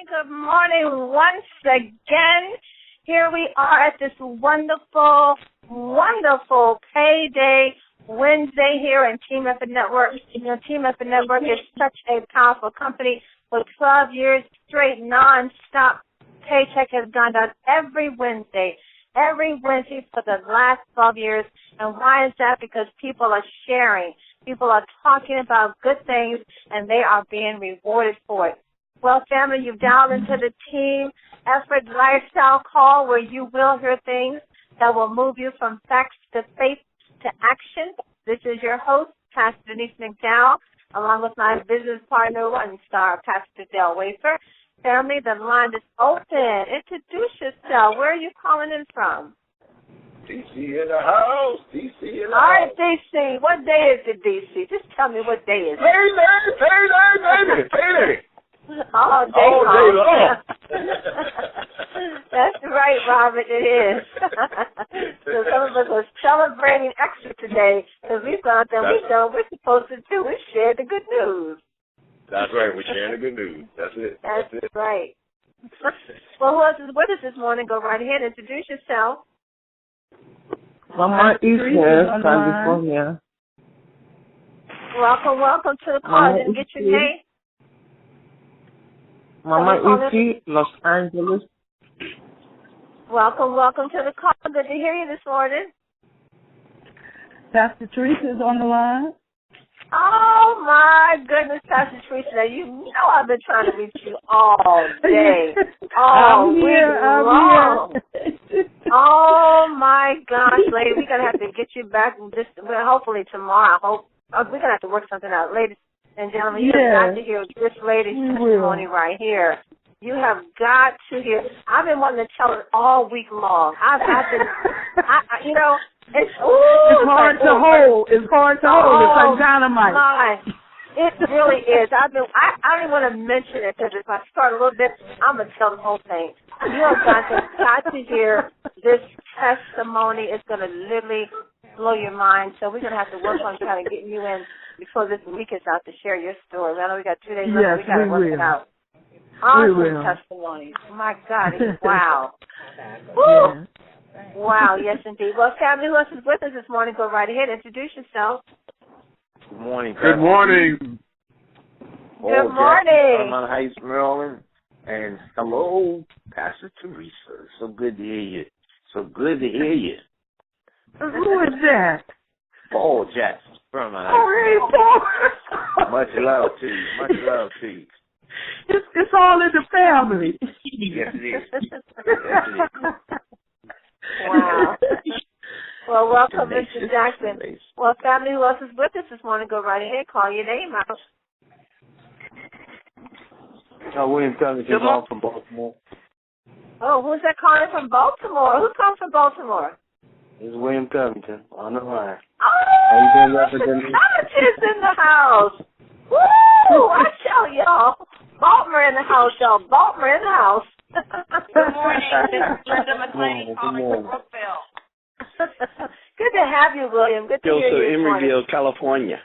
Good morning once again. Here we are at this wonderful, wonderful payday Wednesday here in Team Effort Network. You know, Team Effort Network is such a powerful company with 12 years straight, non-stop. Paycheck has gone out every Wednesday for the last 12 years. And why is that? Because people are sharing. People are talking about good things, and they are being rewarded for it. Well, family, you've dialed into the Team Effort Lifestyle Call where you will hear things that will move you from facts to faith to action. This is your host, Pastor Denise McDowell, along with my business partner, One Star, Pastor Del Wafer. Family, the line is open. Introduce yourself. Where are you calling in from? DC in the house. DC in the All right, house. DC. What day is it, DC? Just tell me what day is it. Payday. All day long. That's right, Robert, it is. So some of us are celebrating extra today because we thought that we done what we're supposed to do. We shared the good news. That's right. We're sharing the good news. That's it. That's right. Well, who else is with us this morning? Go right ahead. Introduce yourself. Mama is here, California. Welcome to the call. I didn't get your name. Mama Iti, Los Angeles. Welcome to the call. Good to hear you this morning. Pastor Teresa is on the line. Oh, my goodness, Pastor Teresa. Now, you know I've been trying to reach you all day, all week long. Oh, my gosh, lady, we're going to have to get you back hopefully tomorrow. We're going to have to work something out. Ladies and gentlemen, you have got to hear this lady's testimony right here. You have got to hear. I've been wanting to tell it all week long. I've been, it's hard to hold. It's hard to hold. It's like dynamite. My, it really is. I don't even want to mention it because if I start a little bit, I'm going to tell the whole thing. You have got to hear this testimony. It's going to literally blow your mind. So we're going to have to work on trying to get you in before this week is out to share your story. I know we got 2 days left. We got to work it out. Awesome testimony. My God. Wow. Woo. Wow, yes, indeed. Well, family, who else is with us this morning? Go right ahead. Introduce yourself. Good morning. Good morning. From Mount Heights, Maryland. And hello, Pastor Teresa. So good to hear you. Who is that? Paul Jackson from Mount Heights. Oh, hey, Paul. Much love to you. It's all in the family. Yes, it is. Wow. Well, welcome, Mr. Jackson. Well, family, who else is with us this morning? Go right ahead. Call your name out. William Covington calling from Baltimore. Oh, who's that calling from Baltimore? Who's calling from Baltimore? It's William Covington on the line. Oh, Mr. Covington's in the house. Woo! I tell y'all. Baltimore in the house, y'all. Baltimore in the house. Good morning. This is Linda McClain calling from Brookville. Good to have you, William. Good to hear you. Emeryville, California.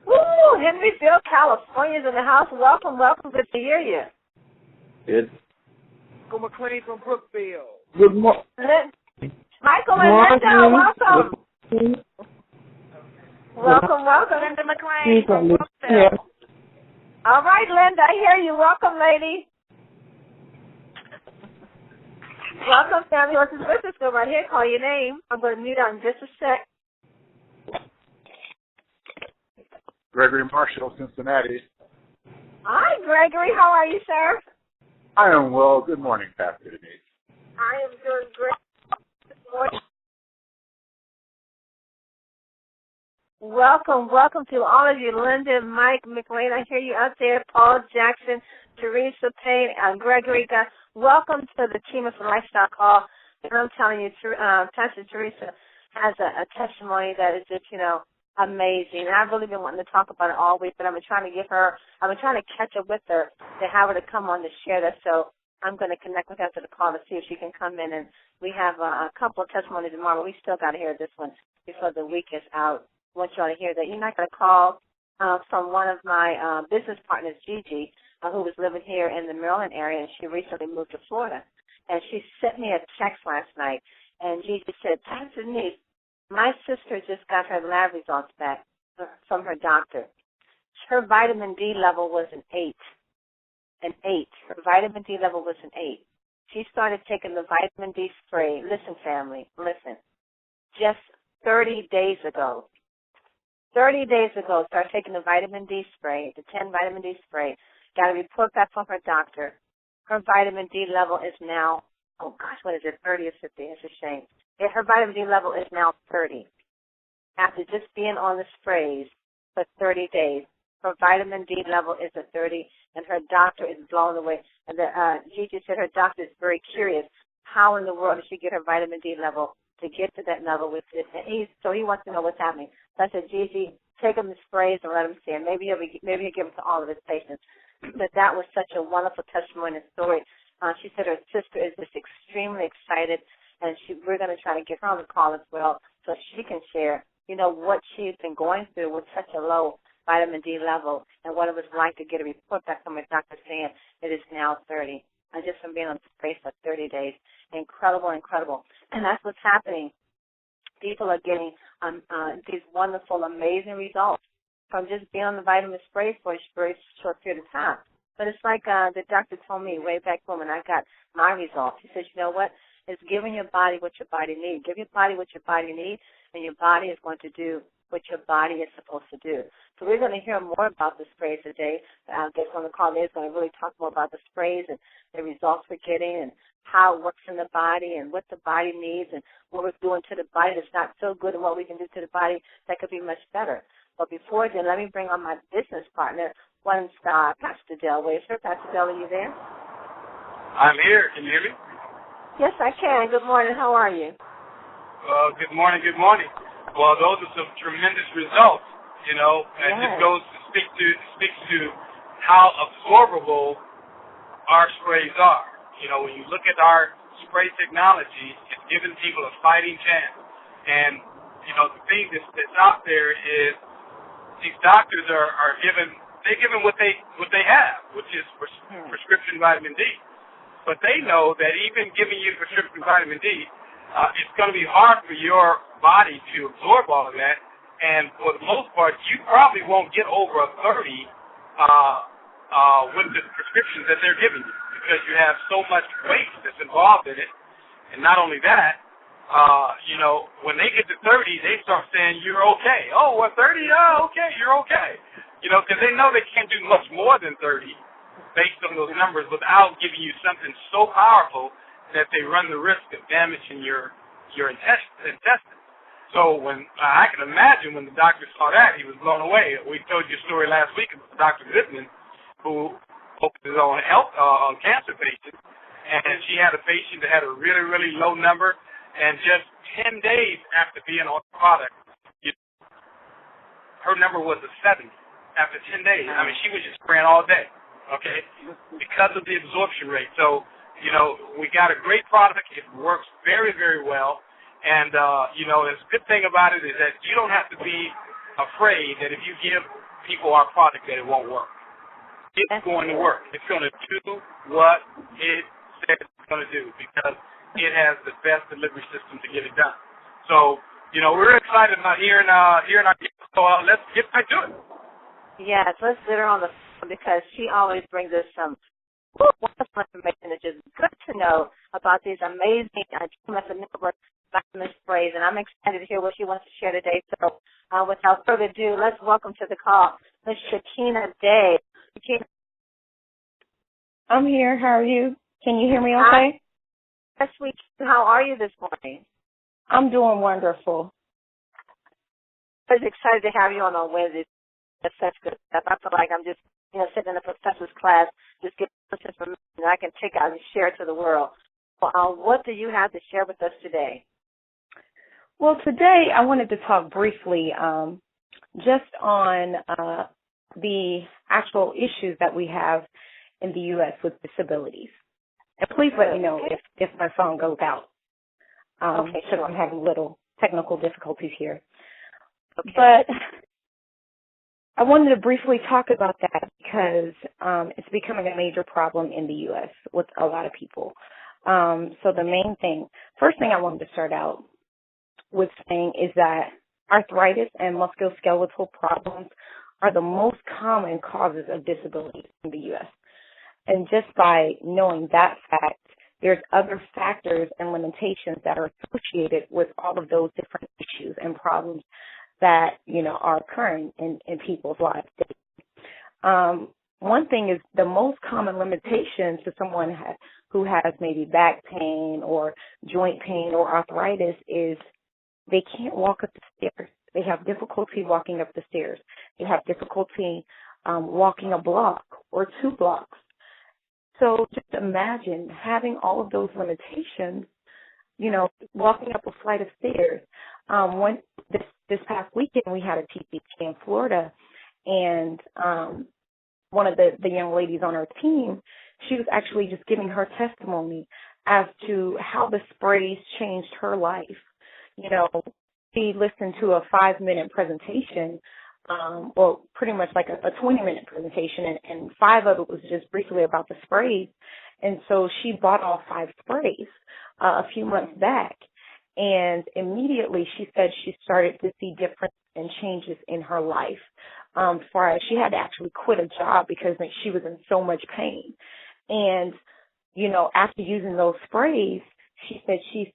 Woo! Henryville, California's in the house. Welcome. Good to hear you. Good. Michael McClain from Brookville. Good morning. Michael and Linda, welcome. Welcome. Linda McClain from Brookville. All right, Linda, I hear you. Welcome, lady. Welcome, family. What's with us? Go right here. Call your name. I'm going to mute out in just a sec. Gregory Marshall, Cincinnati. Hi, Gregory. How are you, sir? I am well. Good morning, Pastor Denise. I am doing great. Good morning. Welcome to all of you, Linda, Mike, McLean. I hear you out there, Paul Jackson, Teresa Payne, and Gregory. Welcome to the Team of Lifestyle Call. And I'm telling you, Pastor Teresa has a testimony that is just, amazing. And I've really been wanting to talk about it all week, but I've been trying to catch up with her to have her to come on to share that. So I'm going to connect with her after the call to see if she can come in. And we have a couple of testimonies tomorrow, but we still got to hear this one before the week is out. I want you all to hear that. You're not going to call from one of my business partners, Gigi. who was living here in the Maryland area, and she recently moved to Florida. And she sent me a text last night, and Gigi said, Pastor Denise, my sister just got her lab results back from her doctor. Her vitamin D level was an 8. An 8. Her vitamin D level was an 8. She started taking the vitamin D spray. Listen, family, listen. Just 30 days ago. 30 days ago, started taking the vitamin D spray, the 10 vitamin D spray. Got a report back from her doctor. Her vitamin D level is now, oh gosh, what is it, 30 or 50? It's a shame. Her vitamin D level is now 30. After just being on the sprays for 30 days, her vitamin D level is at 30, and her doctor is blown away. And Gigi said her doctor is very curious. How in the world did she get her vitamin D level to get to that level with it? And so he wants to know what's happening. So I said, Gigi, take him the sprays and let him see. And maybe he'll give them to all of his patients. But that was such a wonderful testimony and story. She said her sister is just extremely excited, and we're going to try to get her on the call as well so she can share, what she's been going through with such a low vitamin D level and what it was like to get a report back from her doctor saying it is now 30. And just from being on the space for 30 days. Incredible, incredible. And that's what's happening. People are getting these wonderful, amazing results from just being on the vitamin spray for a very short period of time. But it's like the doctor told me way back when I got my results. He says, you know what? It's giving your body what your body needs. Give your body what your body needs, and your body is going to do what your body is supposed to do. So we're going to hear more about the sprays today. I guess on the call today is going to really talk more about the sprays and the results we're getting and how it works in the body and what the body needs and what we're doing to the body that's not so good and what we can do to the body that could be much better. But before then, let me bring on my business partner, one star, Pastor Del Wafer. Pastor Del, are you there? I'm here. Can you hear me? Yes, I can. Good morning. How are you? Good morning. Good morning. Well, those are some tremendous results, and yes. Just goes to speaks to how absorbable our sprays are. When you look at our spray technology, it's giving people a fighting chance. And, the thing that's out there is these doctors are giving what they have, which is prescription vitamin D. But they know that even giving you prescription vitamin D, it's going to be hard for your body to absorb all of that. And for the most part, you probably won't get over a 30 with the prescriptions that they're giving you because you have so much waste that's involved in it. And not only that, when they get to 30, they start saying, you're okay. Oh, well, 30? Oh, okay, you're okay. Because they know they can't do much more than 30 based on those numbers without giving you something so powerful that they run the risk of damaging your intestines. So when I can imagine when the doctor saw that, he was blown away. We told you a story last week about Dr. Goodman, who focuses on on cancer patients, and she had a patient that had a really, really low number, and just 10 days after being on the product, her number was a 70 after 10 days. I mean, she was just spraying all day, okay, because of the absorption rate. So, we got a great product. It works very, very well. And, the good thing about it is that you don't have to be afraid that if you give people our product that it won't work. It's going to work. It's going to do what it says it's going to do because it has the best delivery system to get it done. So, we're excited about hearing our guest. So let's get back to it. Yes, let's get her on the phone because she always brings us some wonderful information that's just good to know about these amazing vitamin sprays, and I'm excited to hear what she wants to share today. So without further ado, let's welcome to the call Ms. Shakina Day. Shakina. I'm here. How are you? Can you hear me okay? Yes, we can. How are you this morning? I'm doing wonderful. I was excited to have you on Wednesday. That's such good stuff. I feel like I'm just, sitting in a professor's class, just getting this information I can take out and share it to the world. Well, what do you have to share with us today? Well, today I wanted to talk briefly just on the actual issues that we have in the U.S. with disabilities. And please let me know if my phone goes out. Okay, because sure. I'm having little technical difficulties here. Okay. But I wanted to briefly talk about that because it's becoming a major problem in the U.S. with a lot of people. So the first thing I wanted to start out with saying is that arthritis and musculoskeletal problems are the most common causes of disability in the U.S. And just by knowing that fact, there's other factors and limitations that are associated with all of those different issues and problems that, are occurring in people's lives. One thing is the most common limitation to someone who has maybe back pain or joint pain or arthritis is they can't walk up the stairs. They have difficulty walking up the stairs. They have difficulty walking a block or 2 blocks. So just imagine having all of those limitations, walking up a flight of stairs. This past weekend we had a TCT in Florida, and one of the young ladies on our team, she was actually just giving her testimony as to how the sprays changed her life. She listened to a 5-minute presentation, pretty much like a 20-minute presentation, and 5 of it was just briefly about the sprays. And so she bought all 5 sprays a few months back, and immediately she said she started to see difference and changes in her life. As far as she had to actually quit a job because she was in so much pain. And, after using those sprays, she said she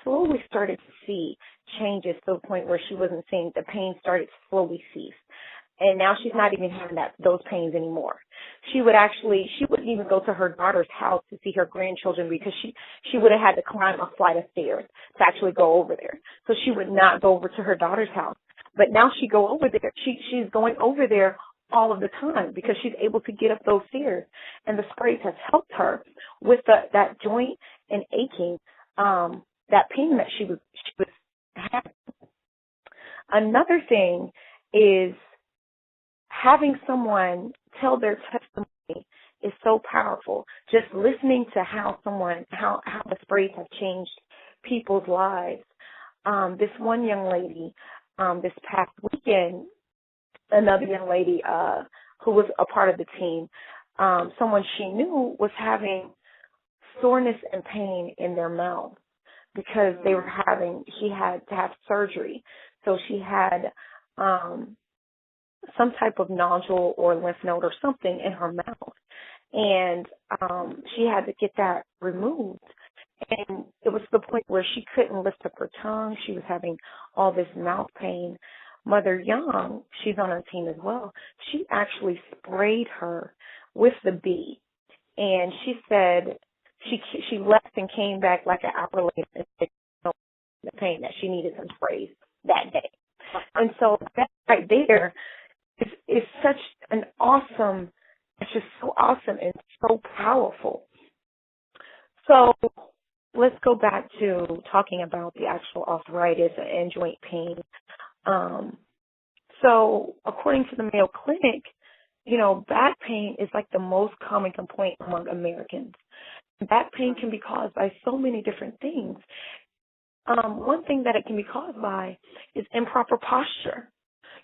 slowly started to see changes to the point where she wasn't seeing the pain started to slowly cease. And now she's not even having those pains anymore. She wouldn't even go to her daughter's house to see her grandchildren because she would have had to climb a flight of stairs to actually go over there. So she would not go over to her daughter's house. But now she's going over there all of the time because she's able to get up those stairs. And the sprays has helped her with that joint and aching, that pain that she was having. Another thing is having someone tell their testimony is so powerful. Just listening to how the sprays have changed people's lives. This one young lady, this past weekend, another young lady who was a part of the team, someone she knew was having soreness and pain in their mouth because she had to have surgery. So she had some type of nodule or lymph node or something in her mouth. And she had to get that removed. And it was to the point where she couldn't lift up her tongue. She was having all this mouth pain. Mother Young, she's on our team as well, she actually sprayed her with the bee. And she said she left and came back like an hour later and said the pain that she needed some sprays that day. And so that right there is such an awesome, it's just so awesome and so powerful. So let's go back to talking about the actual arthritis and joint pain. So according to the Mayo Clinic, back pain is like the most common complaint among Americans. Back pain can be caused by so many different things. One thing that it can be caused by is improper posture.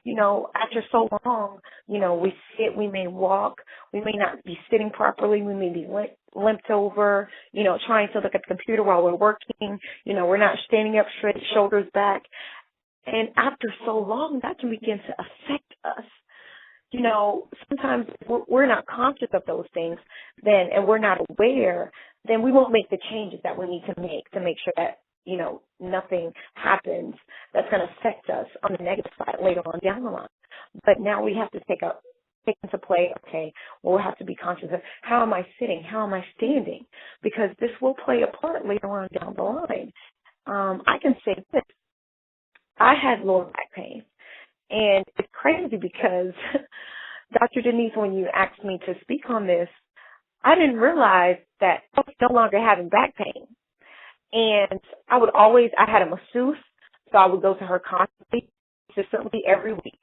After so long, we sit, we may walk, we may not be sitting properly, we may be limped over, trying to look at the computer while we're working, we're not standing up straight, shoulders back. And after so long, that can begin to affect us. Sometimes if we're not conscious of those things, and we're not aware, then we won't make the changes that we need to make sure that, nothing happens that's going to affect us on the negative side later on down the line. But now we have to take into play, okay, well, we'll have to be conscious of how am I sitting, how am I standing, because this will play a part later on down the line. I can say this. I had lower back pain, and it's crazy because, Dr. Denise, when you asked me to speak on this, I didn't realize that I was no longer having back pain. And I had a masseuse, so I would go to her consistently every week.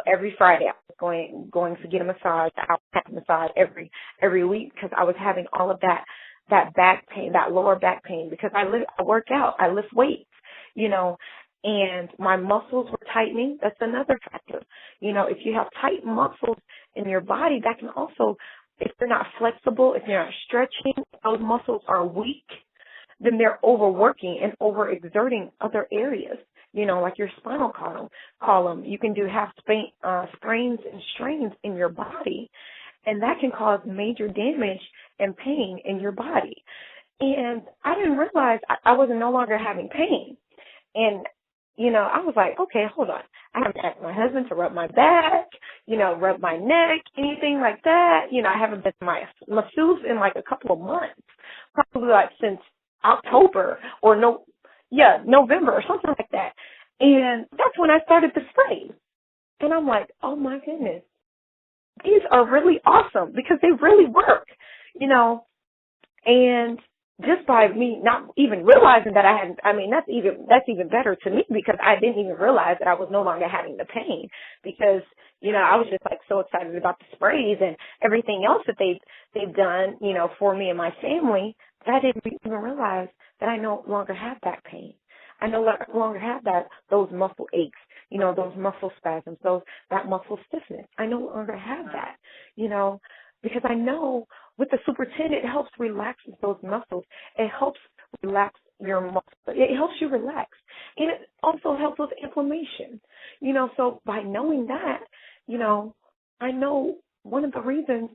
Every Friday I was going to get a massage. I would have a massage every week because I was having all of that back pain, that lower back pain, because I work out, I lift weights, and my muscles were tightening. That's another factor. If you have tight muscles in your body, that can also, if they're not flexible, if you're not stretching, those muscles are weak, then they're overworking and overexerting other areas, like your spinal column. You can do sprains and strains in your body, and that can cause major damage and pain in your body. And I didn't realize I was no longer having pain. And, I was like, okay, hold on. I haven't asked my husband to rub my back, rub my neck, anything like that. I haven't been to my masseuse in like a couple of months, probably like since October or November or something like that. And that's when I started the sprays. And I'm like, oh my goodness, these are really awesome because they really work, and just by me not even realizing that that's even better to me, because I didn't even realize that I was no longer having the pain, because, I was just like so excited about the sprays and everything else that they've done, for me and my family, that I didn't even realize that I no longer have back pain. I no longer have those muscle aches, those muscle spasms, that muscle stiffness. I no longer have that, because I know with the Super 10, it helps relax those muscles. It helps relax your muscles. It helps you relax. And it also helps with inflammation. So by knowing that, I know one of the reasons,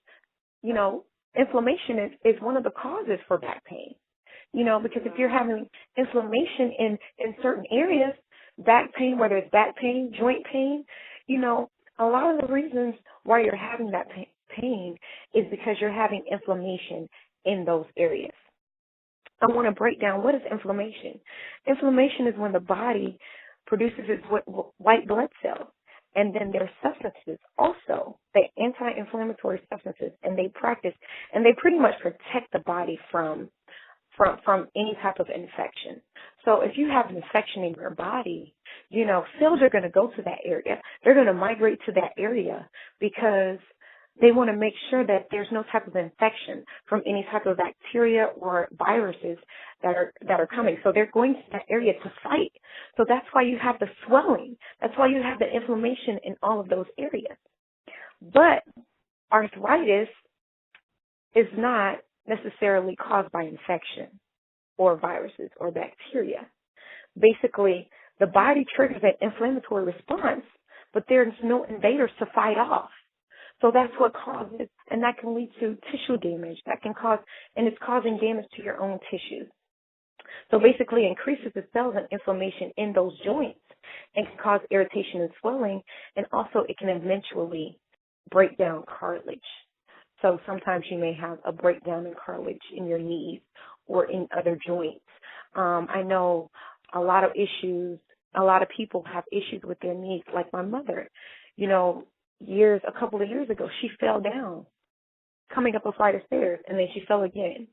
inflammation is one of the causes for back pain. Because if you're having inflammation in certain areas, back pain, whether it's back pain, joint pain, a lot of the reasons why you're having that pain is because you're having inflammation in those areas. I want to break down, what is inflammation? Inflammation is when the body produces its white blood cells, and then there are substances also, the anti-inflammatory substances, and they pretty much protect the body from any type of infection. So if you have an infection in your body, cells are going to go to that area. They're going to migrate to that area because they want to make sure that there's no type of infection from any type of bacteria or viruses that are coming. So they're going to that area to fight. So that's why you have the swelling. That's why you have the inflammation in all of those areas. But arthritis is not necessarily caused by infection or viruses or bacteria. Basically, the body triggers an inflammatory response, but there's no invaders to fight off. So that's what causes, and that can lead to tissue damage. That can cause, and it's causing damage to your own tissues. So basically, it increases the cells and inflammation in those joints and can cause irritation and swelling, and also it can eventually break down cartilage. So sometimes you may have a breakdown in cartilage in your knees or in other joints. I know a lot of people have issues with their knees, like my mother. A couple of years ago, she fell down coming up a flight of stairs, and then she fell again.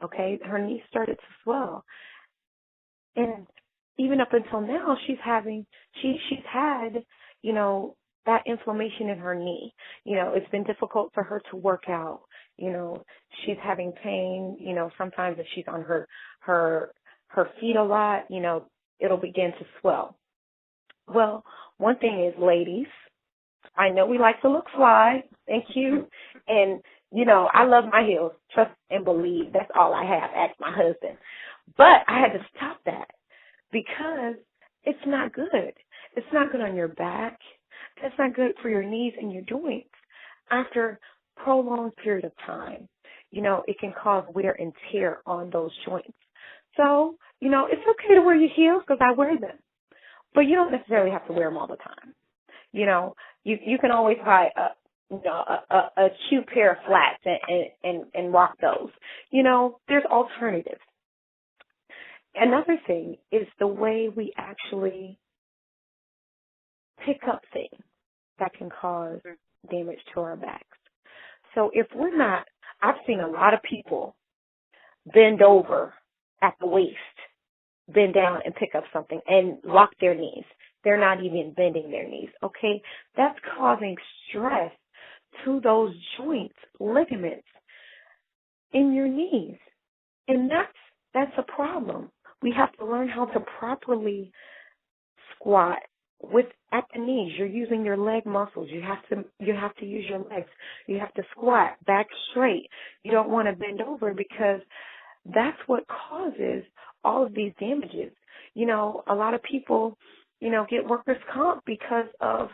Okay, her knee started to swell. And even up until now, she's had, that inflammation in her knee. It's been difficult for her to work out. She's having pain. Sometimes if she's on her feet a lot, it'll begin to swell. Well, one thing is, ladies, I know we like to look fly and cute, and, I love my heels. Trust and believe. That's all I have. Ask my husband. But I had to stop that because it's not good. It's not good on your back. It's not good for your knees and your joints. After a prolonged period of time, it can cause wear and tear on those joints. So, it's okay to wear your heels because I wear them. But you don't necessarily have to wear them all the time. You can always buy a cute pair of flats and rock those. There's alternatives. Another thing is the way we actually pick up things that can cause damage to our backs. So if we're not, I've seen a lot of people bend over at the waist, bend down and pick up something and lock their knees. They're not even bending their knees, okay? That's causing stress to those joints, ligaments in your knees. And that's a problem. We have to learn how to properly squat at the knees. You're using your leg muscles. You have to use your legs. You have to squat back straight. You don't want to bend over because that's what causes all of these damages. A lot of people, get workers' comp because of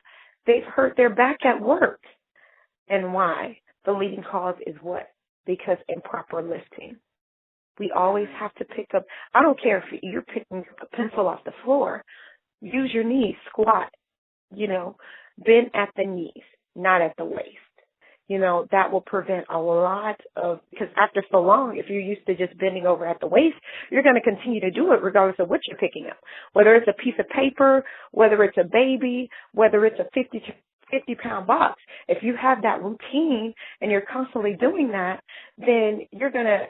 they've hurt their back at work. And why? The leading cause is what? Because improper lifting. We always have to pick up. I don't care if you're picking up a pencil off the floor. Use your knees, squat, bend at the knees, not at the waist. That will prevent a lot of, because after so long, if you're used to just bending over at the waist, you're going to continue to do it regardless of what you're picking up. Whether it's a piece of paper, whether it's a baby, whether it's a 50-pound box. If you have that routine and you're constantly doing that, then you're going to,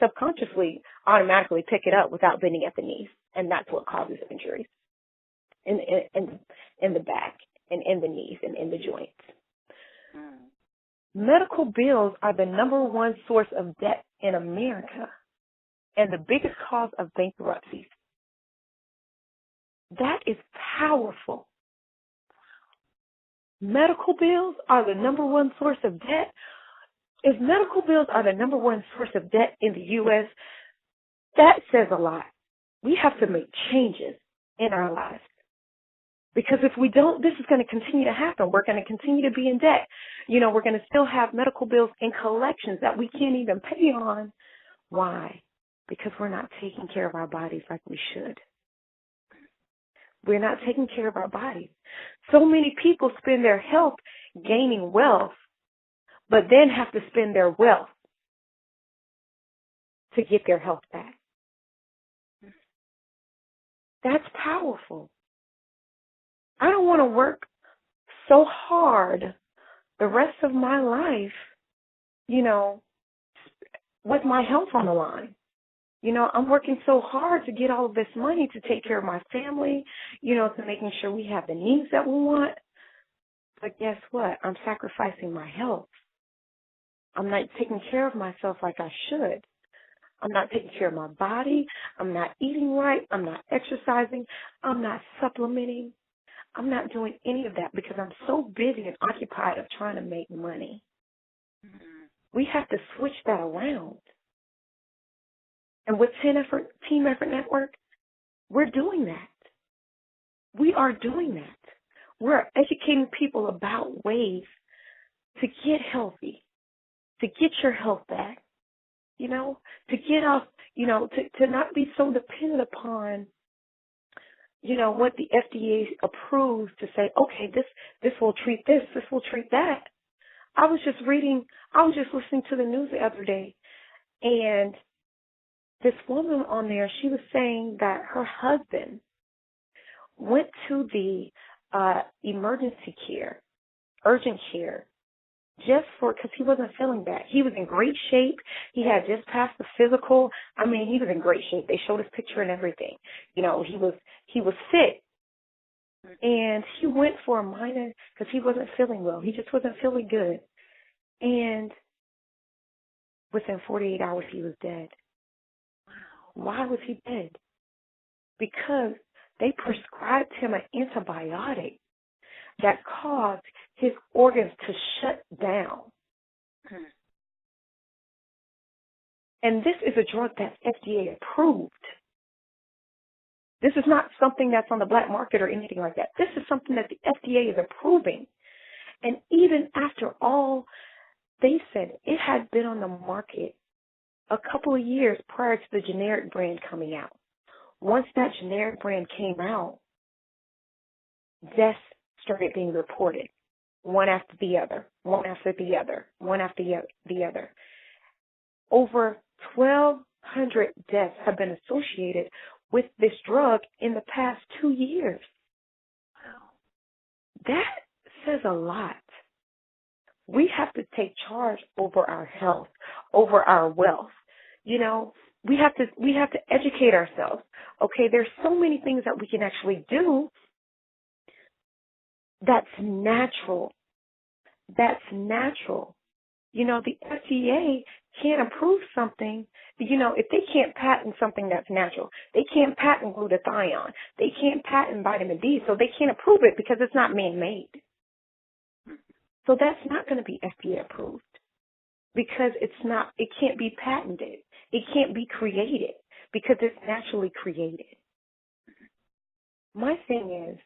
subconsciously automatically pick it up without bending at the knees. And that's what causes injuries in the back and in the knees and in the joints. Medical bills are the number one source of debt in America and the biggest cause of bankruptcies. That is powerful. Medical bills are the number one source of debt. If medical bills are the number one source of debt in the U.S., that says a lot. We have to make changes in our lives. Because if we don't, this is going to continue to happen. We're going to continue to be in debt. We're going to still have medical bills and collections that we can't even pay on. Why? Because we're not taking care of our bodies like we should. We're not taking care of our bodies. So many people spend their health gaining wealth, but then have to spend their wealth to get their health back. That's powerful. I don't want to work so hard the rest of my life, with my health on the line. I'm working so hard to get all of this money to take care of my family, to making sure we have the needs that we want. But guess what? I'm sacrificing my health. I'm not taking care of myself like I should. I'm not taking care of my body. I'm not eating right. I'm not exercising. I'm not supplementing. I'm not doing any of that because I'm so busy and occupied of trying to make money. We have to switch that around. And with Team Effort Network, we're doing that. We are doing that. We're educating people about ways to get healthy, to get your health back, to get off, to not be so dependent upon, what the FDA approves to say, okay, this will treat this will treat that. I was just listening to the news the other day, and this woman on there, she was saying that her husband went to the emergency care, urgent care, just because he wasn't feeling bad. He was in great shape. He had just passed the physical. I mean, he was in great shape. They showed his picture and everything. He was fit. And he went for a minor, because he wasn't feeling well. He just wasn't feeling good. And within 48 hours, he was dead. Why was he dead? Because they prescribed him an antibiotic that caused his organs to shut down. And this is a drug that's FDA approved. This is not something that's on the black market or anything like that. This is something that the FDA is approving. And even after all, they said it had been on the market a couple of years prior to the generic brand coming out. Once that generic brand came out, deaths started being reported, one after the other, one after the other, one after the other. Over 1,200 deaths have been associated with this drug in the past 2 years. That says a lot. We have to take charge over our health, over our wealth. We have to educate ourselves. Okay, there's so many things that we can actually do that's natural. That's natural. You know, the FDA can't approve something, you know, if they can't patent something that's natural. They can't patent glutathione. They can't patent vitamin D, so they can't approve it because it's not man-made. So that's not going to be FDA approved because it can't be patented. It can't be created because it's naturally created. My thing is,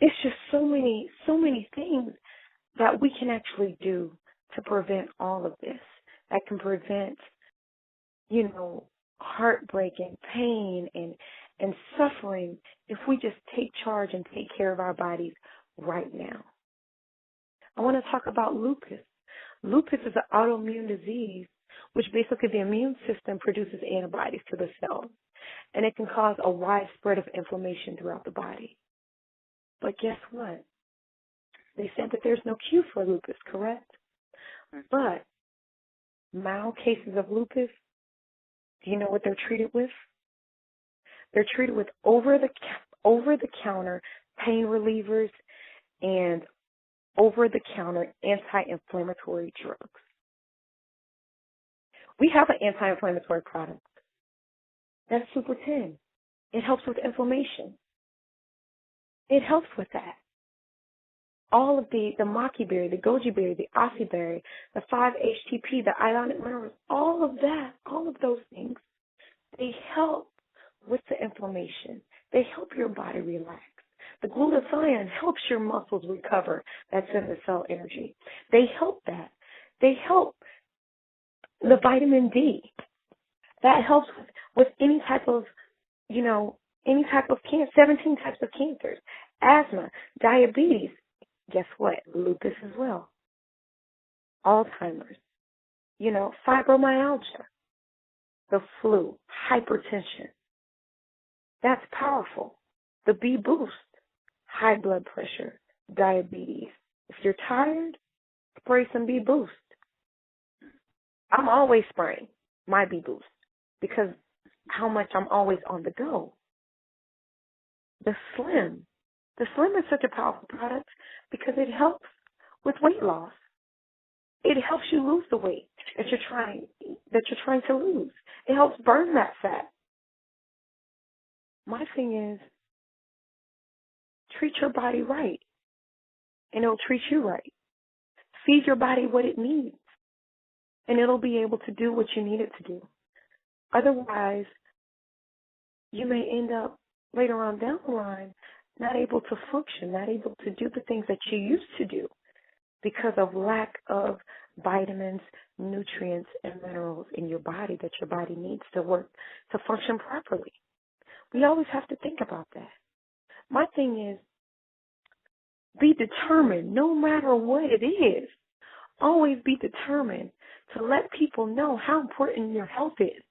it's just so many things that we can actually do to prevent all of this, that can prevent, you know, heartbreak and pain and suffering if we just take charge and take care of our bodies right now. I want to talk about lupus. Lupus is an autoimmune disease, which basically the immune system produces antibodies to the cells, and it can cause a wide spread of inflammation throughout the body. But guess what? They said that there's no cure for lupus, correct? But mild cases of lupus, do you know what they're treated with? They're treated with over-the-counter pain relievers and over-the-counter anti-inflammatory drugs. We have an anti-inflammatory product. That's Super 10. It helps with inflammation. It helps with that. All of the maki berry, the goji berry, the asi berry, the 5-HTP, the ionic minerals, all of that, all of those things, they help with the inflammation. They help your body relax. The glutathione helps your muscles recover. That's in the cell energy. They help that. They help the vitamin D. That helps with any type of, you know, any type of cancer, 17 types of cancers, asthma, diabetes. Guess what? Lupus as well. Alzheimer's. You know, fibromyalgia, the flu, hypertension. That's powerful. The B boost, high blood pressure, diabetes. If you're tired, spray some B boost. I'm always spraying my B boost because how much I'm always on the go. The Slim. The Slim is such a powerful product because it helps with weight loss. It helps you lose the weight that you're trying to lose. It helps burn that fat. My thing is, treat your body right, and it'll treat you right. Feed your body what it needs, and it'll be able to do what you need it to do. Otherwise, you may end up later on down the line not able to function, not able to do the things that you used to do because of lack of vitamins, nutrients, and minerals in your body that your body needs to work, to function properly. We always have to think about that. My thing is, be determined, no matter what it is. Always be determined to let people know how important your health is,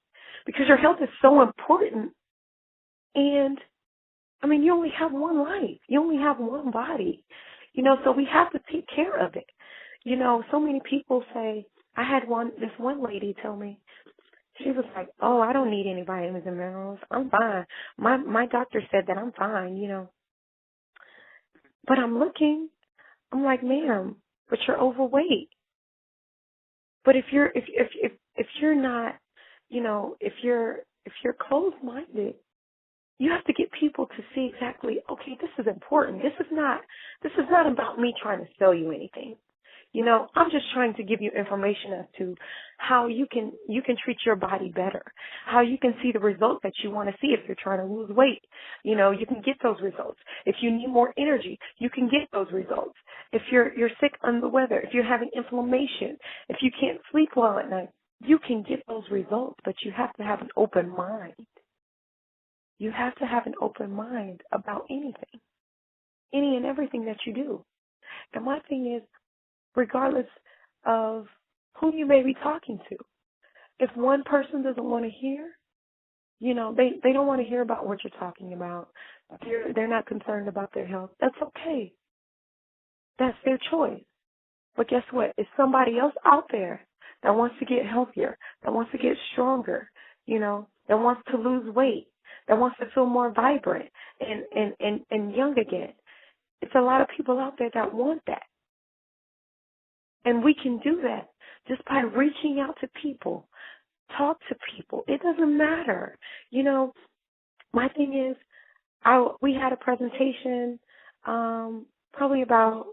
because your health is so important. And I mean, you only have one life. You only have one body, you know, so we have to take care of it. You know, so many people say, I had this one lady tell me, she was like, oh, I don't need any vitamins and minerals. I'm fine. My doctor said that I'm fine, you know. But I'm looking, I'm like, ma'am, but you're overweight. But if you're not, you know, if you're closed-minded, you have to get people to see exactly, okay, this is important. This is not about me trying to sell you anything. You know, I'm just trying to give you information as to how you can treat your body better, how you can see the results that you want to see. If you're trying to lose weight, you know, you can get those results. If you need more energy, you can get those results. If you're sick under the weather, if you're having inflammation, if you can't sleep well at night, you can get those results, but you have to have an open mind. You have to have an open mind about anything, any and everything that you do. And my thing is, regardless of who you may be talking to, if one person doesn't want to hear, you know, they don't want to hear about what you're talking about, they're not concerned about their health, that's okay. That's their choice. But guess what? It's somebody else out there that wants to get healthier, that wants to get stronger, you know, that wants to lose weight, that wants to feel more vibrant and young again. It's a lot of people out there that want that. And we can do that just by reaching out to people, talk to people. It doesn't matter. You know, my thing is, we had a presentation probably about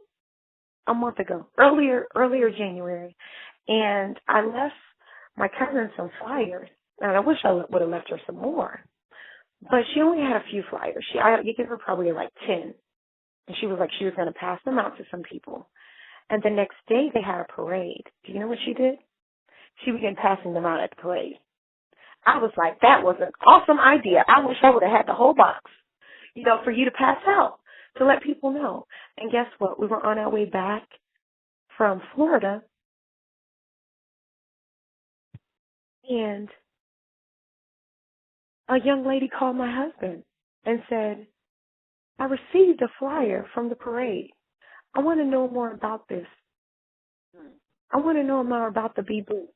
a month ago, earlier January, and I left my cousin some flyers, and I wish I would have left her some more, but she only had a few flyers. I gave her probably like 10, and she was like she was going to pass them out to some people. And the next day they had a parade. Do you know what she did? She began passing them out at the parade. I was like, that was an awesome idea. I wish I would have had the whole box, you know, for you to pass out, to let people know. And guess what? We were on our way back from Florida, and a young lady called my husband and said, I received a flyer from the parade. I want to know more about this. I want to know more about the B-Boot.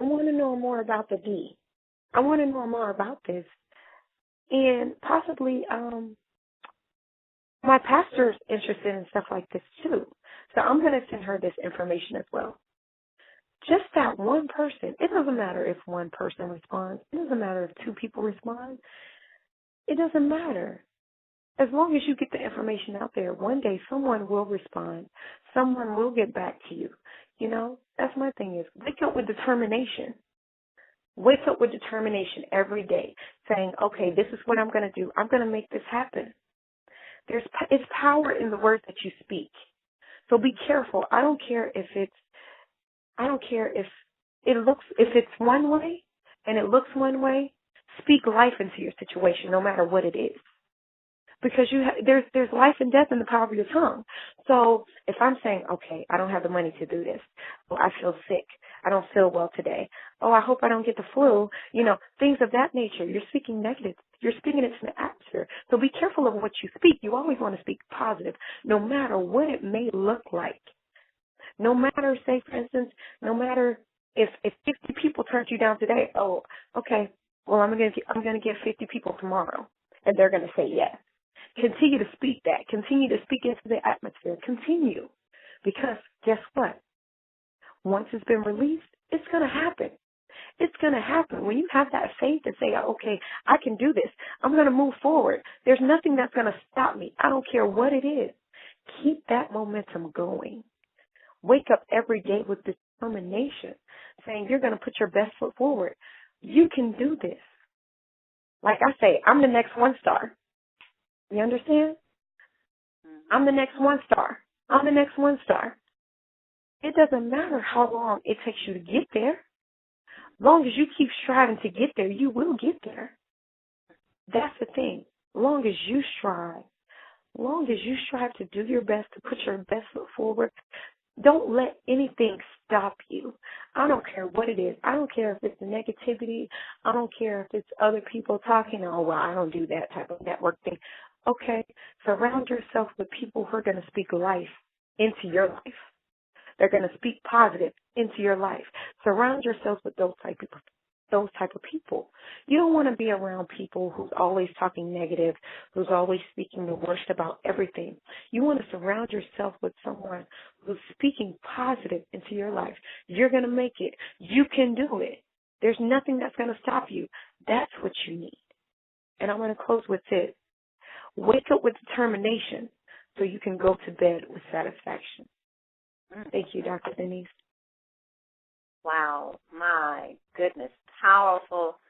I want to know more about the D. I want to know more about this. And possibly my pastor's interested in stuff like this too. So I'm going to send her this information as well. Just that one person. It doesn't matter if one person responds. It doesn't matter if two people respond. It doesn't matter. As long as you get the information out there, one day someone will respond. Someone will get back to you. You know, that's my thing is wake up with determination. Wake up with determination every day, saying, okay, this is what I'm going to do. I'm going to make this happen. It's power in the words that you speak. So be careful. I don't care if it's one way and it looks one way. Speak life into your situation, no matter what it is. Because there's life and death in the power of your tongue. So if I'm saying, okay, I don't have the money to do this. Oh, I feel sick. I don't feel well today. Oh, I hope I don't get the flu. You know, things of that nature. You're speaking negative. You're speaking it to the atmosphere. So be careful of what you speak. You always want to speak positive, no matter what it may look like. No matter, say, for instance, no matter if 50 people turned you down today. Oh, okay. Well, I'm going to get 50 people tomorrow, and they're going to say yes. Continue to speak that. Continue to speak into the atmosphere. Continue. Because guess what? Once it's been released, it's going to happen. It's going to happen. When you have that faith and say, okay, I can do this. I'm going to move forward. There's nothing that's going to stop me. I don't care what it is. Keep that momentum going. Wake up every day with determination, saying you're going to put your best foot forward. You can do this. Like I say, I'm the next one star. You understand? I'm the next one star. I'm the next one star. It doesn't matter how long it takes you to get there. As long as you keep striving to get there, you will get there. That's the thing. Long as you strive to do your best, to put your best foot forward, don't let anything stop you. I don't care what it is. I don't care if it's negativity. I don't care if it's other people talking. Oh, well, I don't do that type of network thing. Okay, surround yourself with people who are going to speak life into your life. They're going to speak positive into your life. Surround yourself with those type of people. You don't want to be around people who's always talking negative, who's always speaking the worst about everything. You want to surround yourself with someone who's speaking positive into your life. You're going to make it. You can do it. There's nothing that's going to stop you. That's what you need. And I'm going to close with this. Wake up with determination so you can go to bed with satisfaction. Thank you, Dr. Denise. Wow, my goodness. Powerful,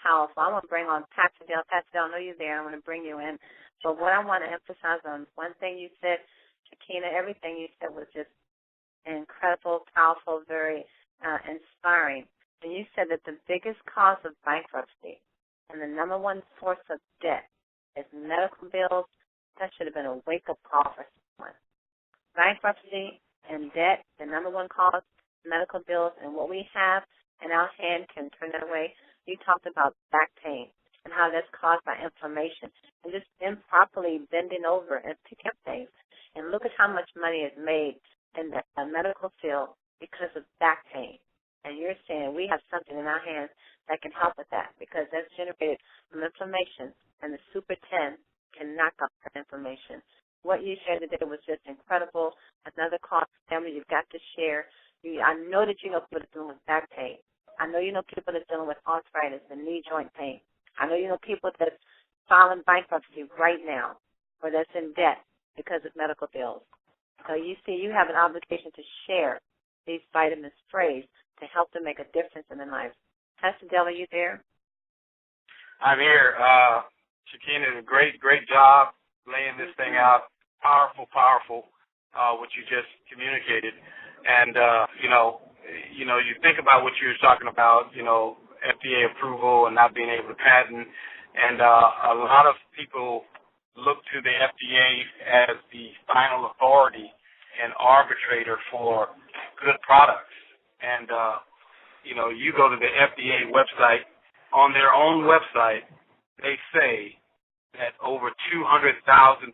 powerful. I want to bring on Pastor Dale. Pastor Dale, I know you're there. I want to bring you in. But what I want to emphasize on, one thing you said, Shakina, everything you said was just incredible, powerful, very inspiring. And you said that the biggest cause of bankruptcy and the number one source of debt is medical bills. That should have been a wake-up call for someone. Bankruptcy and debt, the number one cause, medical bills, and what we have in our hand can turn that away. You talked about back pain and how that's caused by inflammation and just improperly bending over and picking up things. And look at how much money is made in the medical field because of back pain. And you're saying we have something in our hands that can help with that because that's generated from inflammation, and the Super 10 can knock up that inflammation. What you shared today was just incredible. Another call, family, you've got to share. I know that you know people that are dealing with back pain. I know you know people that are dealing with arthritis and knee joint pain. I know you know people that's filing bankruptcy right now or that's in debt because of medical bills. So you see, you have an obligation to share these vitamin sprays to help them make a difference in their lives. Pastor Dell, are you there? I'm here. Shakina did a great job laying this thing out. Powerful, what you just communicated. And, you think about what you were talking about, FDA approval and not being able to patent. And a lot of people look to the FDA as the final authority and arbitrator for good products. And, you go to the FDA website. On their own website, they say that over 200,000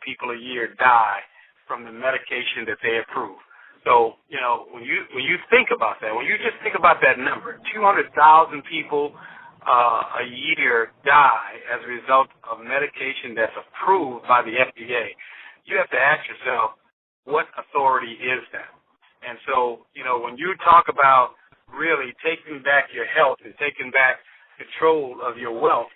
people a year die from the medication that they approve. So, when you think about that, when you just think about that number, 200,000 people a year die as a result of medication that's approved by the FDA, you have to ask yourself, what authority is that? And so, when you talk about really taking back your health and taking back control of your wealth,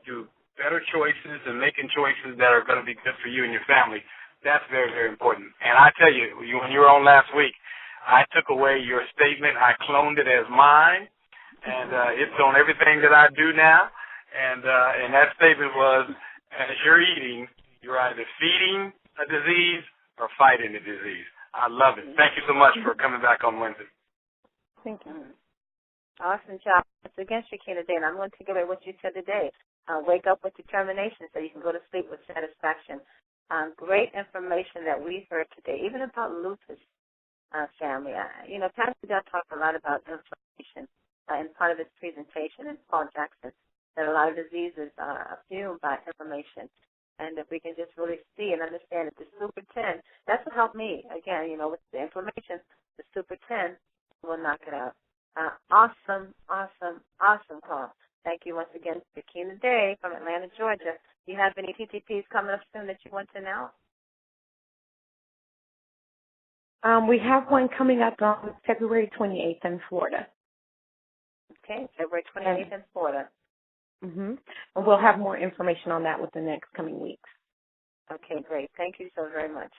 through better choices and making choices that are going to be good for you and your family, that's very, very important. And I tell you, when you were on last week, I took away your statement. I cloned it as mine, and it's on everything that I do now. And that statement was, as you're eating, you're either feeding a disease or fighting a disease. I love it. Thank you so much for coming back on Wednesday. Thank you. Awesome job. Once again, Shakina Day, and I'm going to take away what you said today. Wake up with determination so you can go to sleep with satisfaction. Great information that we heard today, even about lupus family. Pastor Dell talked a lot about inflammation in part of his presentation, and Paul Jackson, that a lot of diseases are fueled by inflammation. And if we can just really see and understand that the Super 10, that's what helped me. Again, with the inflammation, the Super 10 will knock it out. Awesome call. Thank you once again, Shakina Day from Atlanta, Georgia. Do you have any TTPs coming up soon that you want to announce? We have one coming up on February 28th in Florida. Okay, February 28th in Florida. Mm-hmm. And we'll have more information on that within the next coming weeks. Okay, great. Thank you so very much.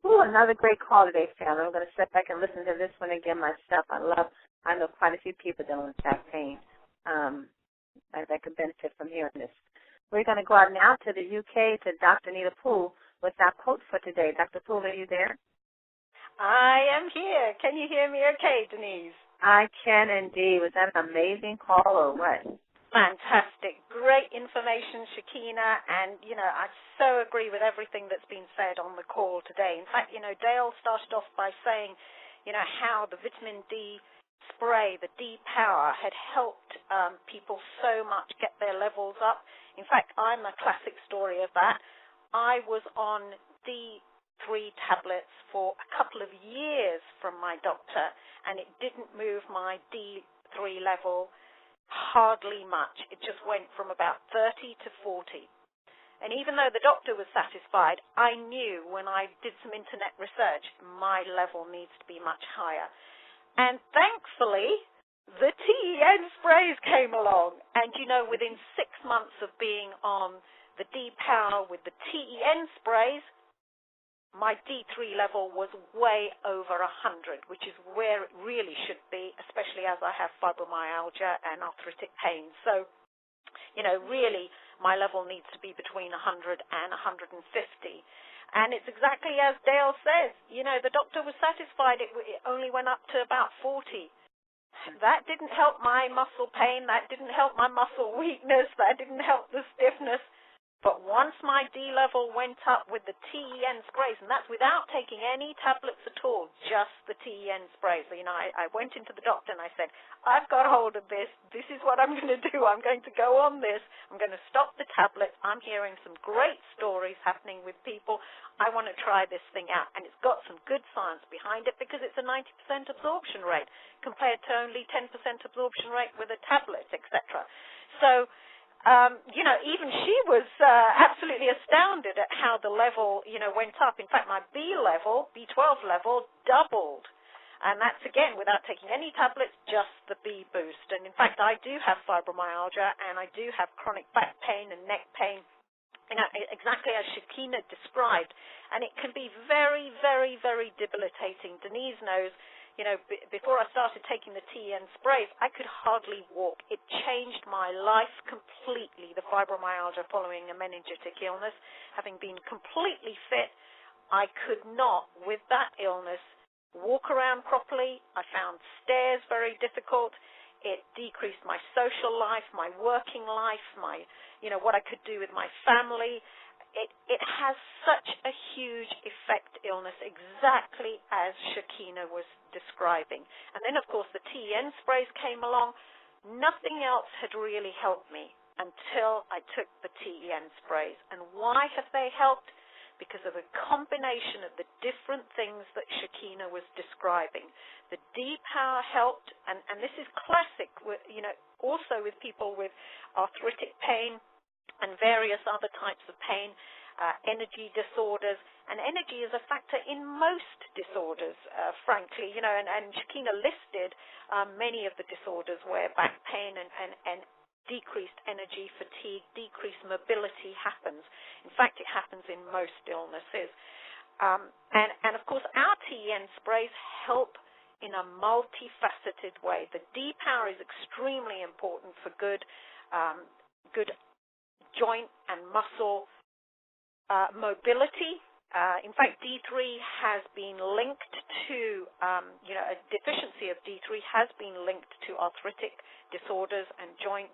Ooh, another great call today, family. I'm going to sit back and listen to this one again myself. I know quite a few people dealing with back pain that could benefit from hearing this. We're going to go out now to the UK to Dr. Nita Poole with our quote for today. Dr. Poole, are you there? I am here. Can you hear me okay, Denise? I can indeed. Was that an amazing call or what? Fantastic. Great information, Shakina. And, I so agree with everything that's been said on the call today. In fact, Dale started off by saying, how the vitamin D spray, the D power, had helped people so much get their levels up. In fact, I'm a classic story of that. I was on D3 tablets for a couple of years from my doctor, and it didn't move my D3 level hardly much. It just went from about 30 to 40. And even though the doctor was satisfied, I knew when I did some internet research, my level needs to be much higher. And thankfully, the TEN sprays came along. And, within 6 months of being on the D-Power with the TEN sprays, my D3 level was way over 100, which is where it really should be, especially as I have fibromyalgia and arthritic pain. So, really, my level needs to be between 100 and 150. And it's exactly as Dale says. The doctor was satisfied. It only went up to about 40. That didn't help my muscle pain. That didn't help my muscle weakness. That didn't help the stiffness. But once my D level went up with the TEN sprays, and that's without taking any tablets at all, just the TEN sprays. So, I went into the doctor and I said, I've got hold of this. This is what I'm going to do. I'm going to go on this. I'm going to stop the tablets. I'm hearing some great stories happening with people. I want to try this thing out. And it's got some good science behind it because it's a 90% absorption rate compared to only 10% absorption rate with a tablet, etc. So even she was absolutely astounded at how the level, went up. In fact, my B12 level doubled. And that's, again, without taking any tablets, just the B boost. And, in fact, I do have fibromyalgia, and I do have chronic back pain and neck pain, exactly as Shakina described. And it can be very, very, very debilitating. Denise knows, before I started taking the TN sprays, I could hardly walk. It changed my life completely, the fibromyalgia following a meningitic illness. Having been completely fit, I could not, with that illness, walk around properly. I found stairs very difficult. It decreased my social life, my working life, my, what I could do with my family. It has such a huge effect, illness, exactly as Shakina was describing. And then, of course, the TN sprays came along. Nothing else had really helped me until I took the TN sprays. And why have they helped? Because of a combination of the different things that Shakina was describing. The D-Power helped, and this is classic, also with people with arthritic pain and various other types of pain, energy disorders, and energy is a factor in most disorders, frankly, and Shakina listed many of the disorders where back pain and decreased energy, fatigue, decreased mobility happens. In fact, it happens in most illnesses. And of course, our TN sprays help in a multifaceted way. The D-Power is extremely important for good joint and muscle mobility. In fact, D3 has been linked to, a deficiency of D3 has been linked to arthritic disorders and joint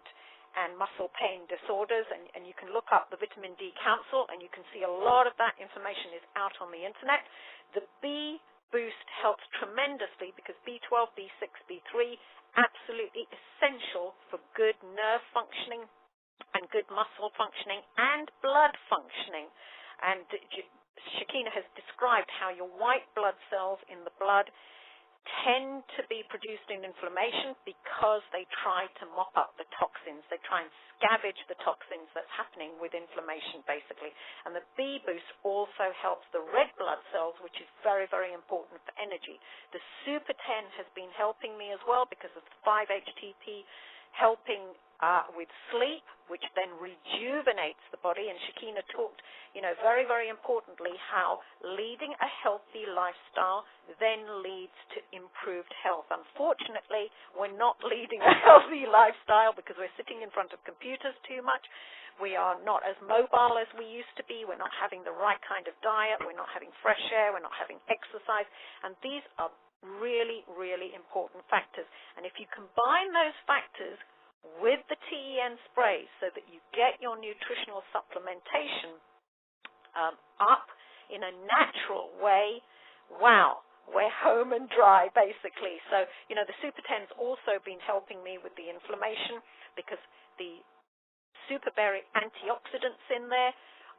and muscle pain disorders, and you can look up the Vitamin D Council, and you can see a lot of that information is out on the internet. The B boost helps tremendously because B12, B6, B3, absolutely essential for good nerve functioning and good muscle functioning and blood functioning. And Shakina has described how your white blood cells in the blood tend to be produced in inflammation because they try to mop up the toxins. They try and scavenge the toxins that's happening with inflammation, basically. And the B boost also helps the red blood cells, which is very, very important for energy. The Super 10 has been helping me as well because of the 5-HTP helping with sleep, which then rejuvenates the body. And Shakina talked, very, very importantly, how leading a healthy lifestyle then leads to improved health. Unfortunately, we're not leading a healthy lifestyle because we're sitting in front of computers too much. We are not as mobile as we used to be. We're not having the right kind of diet. We're not having fresh air. We're not having exercise. And these are really, really important factors. And if you combine those factors with the TEN sprays so that you get your nutritional supplementation up in a natural way, wow, we're home and dry, basically. So, the Super 10's also been helping me with the inflammation because the superberry antioxidants in there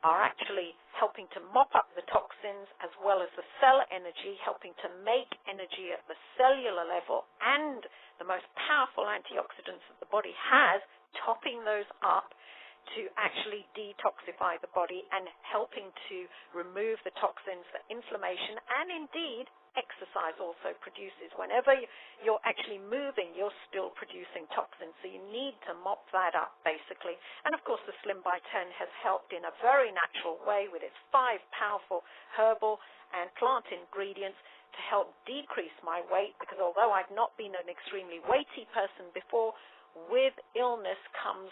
are actually helping to mop up the toxins as well as the cell energy, helping to make energy at the cellular level, and the most powerful antioxidants that the body has, topping those up to actually detoxify the body and helping to remove the toxins that inflammation and indeed exercise also produces. Whenever you're actually moving, you're still producing toxins, so you need to mop that up, basically. And, of course, the Slim by 10 has helped in a very natural way with its 5 powerful herbal and plant ingredients to help decrease my weight, because although I've not been an extremely weighty person before, with illness comes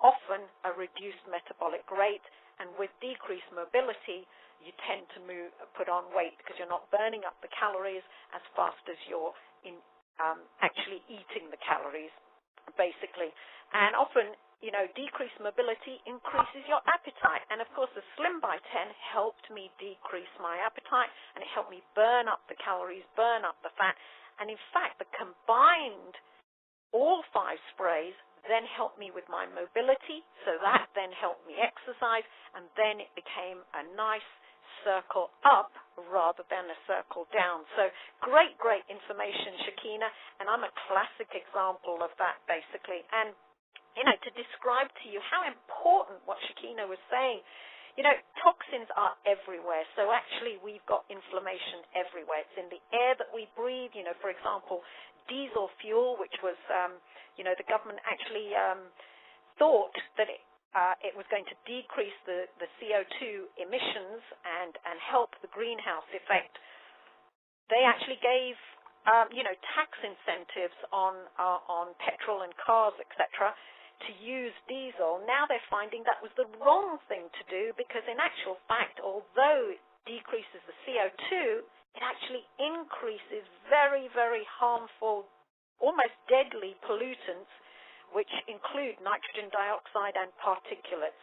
often a reduced metabolic rate, and with decreased mobility, you tend to put on weight because you're not burning up the calories as fast as you're actually eating the calories, basically. And often, decreased mobility increases your appetite. And, of course, the Slim by 10 helped me decrease my appetite, and it helped me burn up the calories, burn up the fat. And, in fact, the combined all 5 sprays then helped me with my mobility, so that then helped me exercise, and then it became a nice circle up rather than a circle down. So great information, Shakina, and I'm a classic example of that, basically. And to describe to you how important what Shakina was saying. Toxins are everywhere. So actually we've got inflammation everywhere. It's in the air that we breathe. For example, diesel fuel, which was, the government actually thought that it was going to decrease the CO2 emissions and help the greenhouse effect. They actually gave, tax incentives on petrol and cars, etc., to use diesel. Now they're finding that was the wrong thing to do because in actual fact, although it decreases the CO2, it actually increases very, very harmful, almost deadly pollutants, which include nitrogen dioxide and particulates,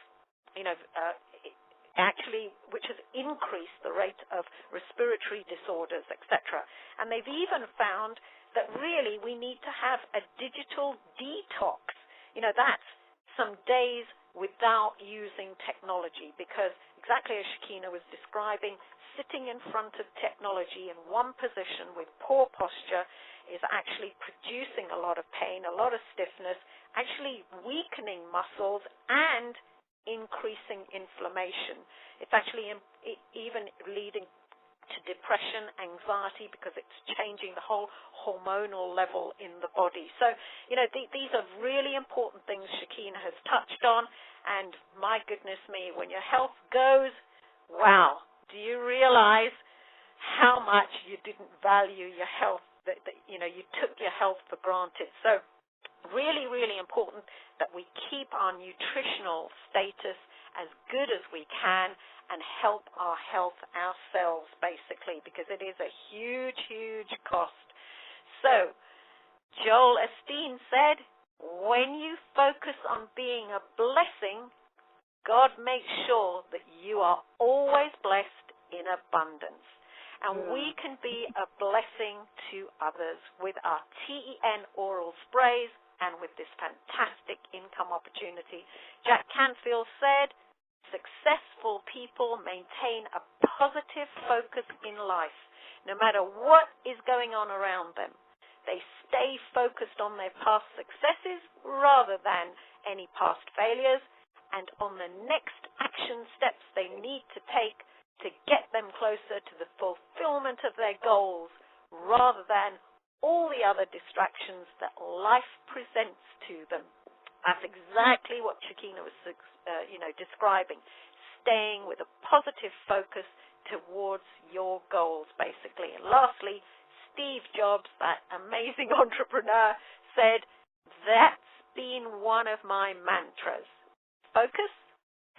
which has increased the rate of respiratory disorders, etc. And they've even found that really we need to have a digital detox. That's some days without using technology, because exactly as Shakina was describing, sitting in front of technology in one position with poor posture is actually producing a lot of pain, a lot of stiffness, actually weakening muscles and increasing inflammation. It's actually even leading to depression, anxiety, because it's changing the whole hormonal level in the body. So, these are really important things Shakina has touched on, and my goodness me, when your health goes, wow, do you realize how much you didn't value your health, that you took your health for granted. So really, really important that we keep our nutritional status as good as we can and help our health ourselves, basically, because it is a huge, huge cost. So, Joel Osteen said, when you focus on being a blessing, God makes sure that you are always blessed in abundance. And we can be a blessing to others with our TEN oral sprays and with this fantastic income opportunity. Jack Canfield said, successful people maintain a positive focus in life, no matter what is going on around them. They stay focused on their past successes rather than any past failures and on the next action steps they need to take to get them closer to the fulfillment of their goals rather than all the other distractions that life presents to them. That's exactly what Shakina was describing, staying with a positive focus towards your goals, basically. And lastly, Steve Jobs, that amazing entrepreneur, said, that's been one of my mantras, focus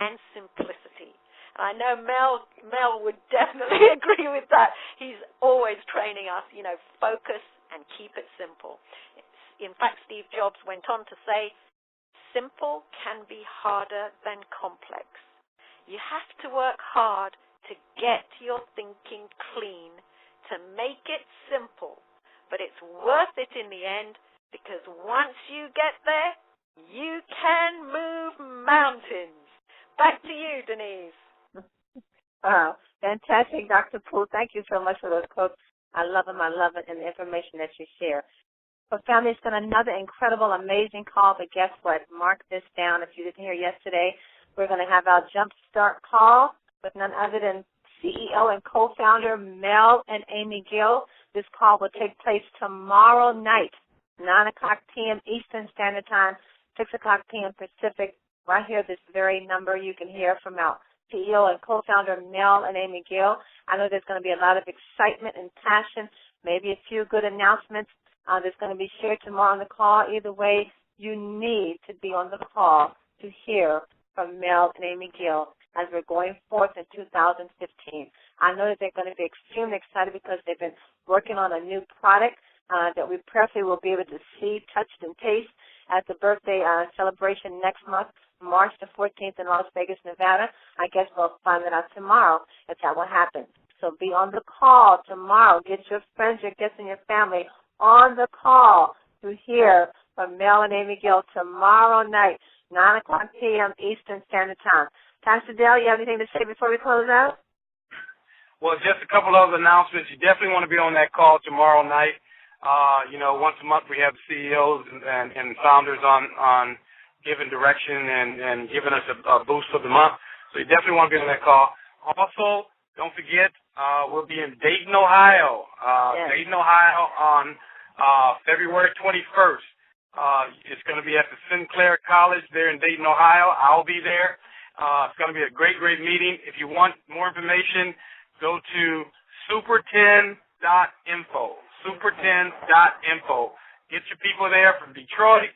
and simplicity. And I know Mel would definitely agree with that. He's always training us, focus and keep it simple. In fact, Steve Jobs went on to say, simple can be harder than complex. You have to work hard to get your thinking clean, to make it simple. But it's worth it in the end, because once you get there, you can move mountains. Back to you, Denise. Wow, fantastic, Dr. Poole. Thank you so much for those quotes. I love them, and the information that you share. Well, family, it's been another incredible, amazing call, but guess what? Mark this down. If you didn't hear yesterday, we're going to have our Jumpstart call with none other than CEO and co-founder Mel and Amy Gill. This call will take place tomorrow night, 9 o'clock p.m. Eastern Standard Time, 6 o'clock p.m. Pacific. Right here, this very number, you can hear from our CEO and co-founder Mel and Amy Gill. I know there's going to be a lot of excitement and passion, maybe a few good announcements that's going to be shared tomorrow on the call. Either way, you need to be on the call to hear from Mel and Amy Gill as we're going forth in 2015. I know that they're going to be extremely excited because they've been working on a new product that we prayerfully will be able to see, touch, and taste at the birthday celebration next month, March the 14th in Las Vegas, Nevada. I guess we'll find that out tomorrow if that will happen. So be on the call tomorrow. Get your friends, your guests, and your family on the call to hear from Mel and Amy Gill tomorrow night, 9 o'clock p.m. Eastern Standard Time. Pastor Dale, you have anything to say before we close out? Well, just a couple of announcements. You definitely want to be on that call tomorrow night. Once a month we have CEOs and founders on giving direction and giving us a boost for the month. So you definitely want to be on that call. Also, don't forget, we'll be in Dayton, Ohio. Dayton, Ohio on February 21st. It's going to be at the Sinclair College there in Dayton, Ohio. I'll be there. It's going to be a great, great meeting. If you want more information, go to super10.info. Super10.info. Get your people there from Detroit,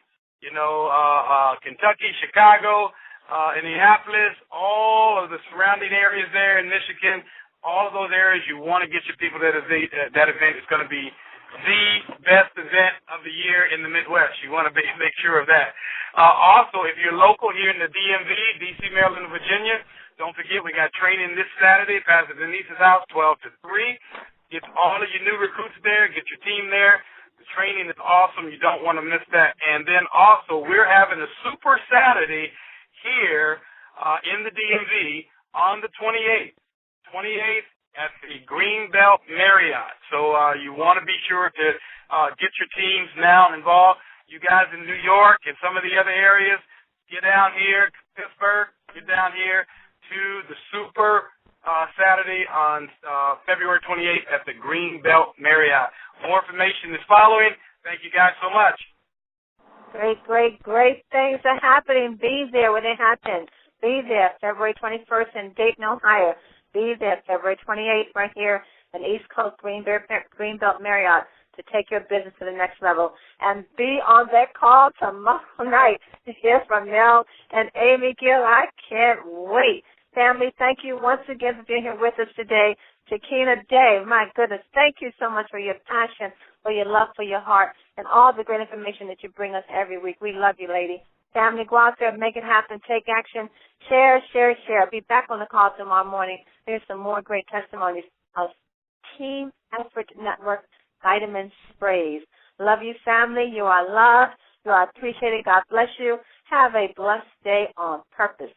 Kentucky, Chicago, Indianapolis, all of the surrounding areas there in Michigan, all of those areas. You want to get your people there. That event is going to be the best event of the year in the Midwest. You want to make sure of that. Also, if you're local here in the DMV, D.C., Maryland, and Virginia, don't forget we got training this Saturday, Pastor Denise's house, 12 to 3. Get all of your new recruits there. Get your team there. The training is awesome. You don't want to miss that. And then also, we're having a Super Saturday here in the DMV on the 28th. 28th at the Greenbelt Marriott. So you want to be sure to get your teams now involved. You guys in New York and some of the other areas, get down here, Pittsburgh, get down here to the Super Saturday on February 28th at the Greenbelt Marriott. More information is following. Thank you guys so much. Great, great, great things are happening. Be there when it happens. Be there February 21st in Dayton, Ohio. Be there February 28th right here in East Coast Greenbelt Marriott to take your business to the next level. And be on that call tomorrow night to hear from Mel and Amy Gill. I can't wait. Family, thank you once again for being here with us today. Shakina Day, my goodness, thank you so much for your passion, for your love, for your heart, and all the great information that you bring us every week. We love you, lady. Family, go out there, make it happen, take action, share, share, share. Be back on the call tomorrow morning. There's some more great testimonies of Team Effort Network vitamin sprays. Love you, family. You are loved. You are appreciated. God bless you. Have a blessed day on purpose.